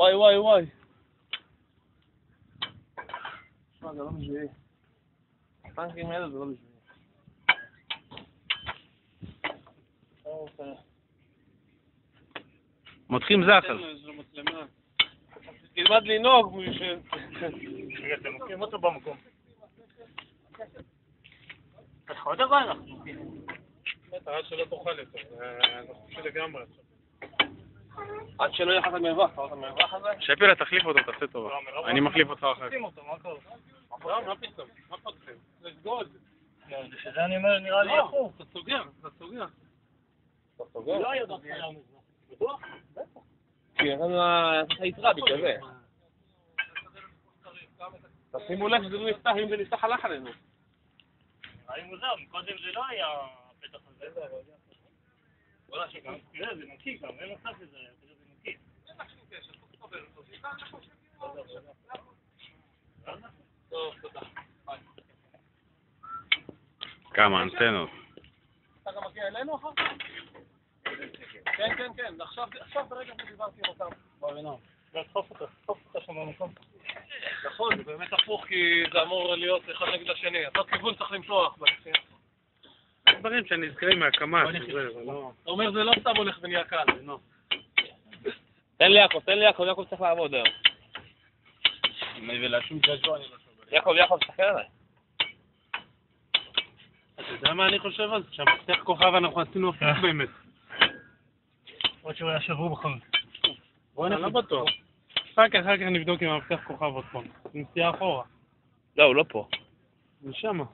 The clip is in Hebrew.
וואי וואי וואי. שמע, זה לא בשבילי. הטנקים האלה זה לא בשבילי. מותחים זחל. תלמד לנהוג בשביל... רגע, אתם מוקים אותו במקום. אתה יכול לדבר אנחנו? עד שלא תאכל יותר, זה חושב לגמרי. עד שלא יהיה לך את המרווח, אתה רואה את המרווח הזה? שפילה, תחליף אותו, תעשה טובה. אני מחליף אותך אחר. תשים אותו, מה קורה? לא, מה פתאום? מה פותחים? לסגוד. שזה אני אומר, נראה לי יחור. אתה סוגר, אתה סוגר. אתה הוא סוגר? לא היה דווקא היה מזה. בטוח? בטח. כי אין לנו היתרה בגלל זה. תשימו לב שזה לא נפתח, אם זה נפתח הלך עלינו. נראה לי מוזר, מקודם זה לא היה הפתח הזה. וואלה שגם, תראה, זה נקי גם, אין מצב שזה היה, תראה, זה נקי. אין לך שום קשר, אתה תחבר אותו, טוב, תודה. כמה אנטנות. אתה גם מגיע אלינו אחר כך? כן, כן, כן, עכשיו ברגע שדיברתי עם אותם. תחוף אותה שם במקום. נכון, זה באמת הפוך, כי זה אמור להיות אחד נגד השני. אותו כיוון צריך למתוח בנסיעה. דברים שנזכרים מהקמה. אתה אומר, זה לא סתם הולך ונהיה קל. תן לי יעקב צריך לעבוד היום. יעקב, תסתכל עליי. אתה יודע מה אני חושב על זה? שהמפתח כוכב אנחנו עשינו הפוך באמת. עוד שהוא היה שבור בכל זאת. אני לא בטוח. אחר כך נבדוק עם המפתח כוכב עוד פעם. נסיעה אחורה. לא, הוא לא פה. משמה.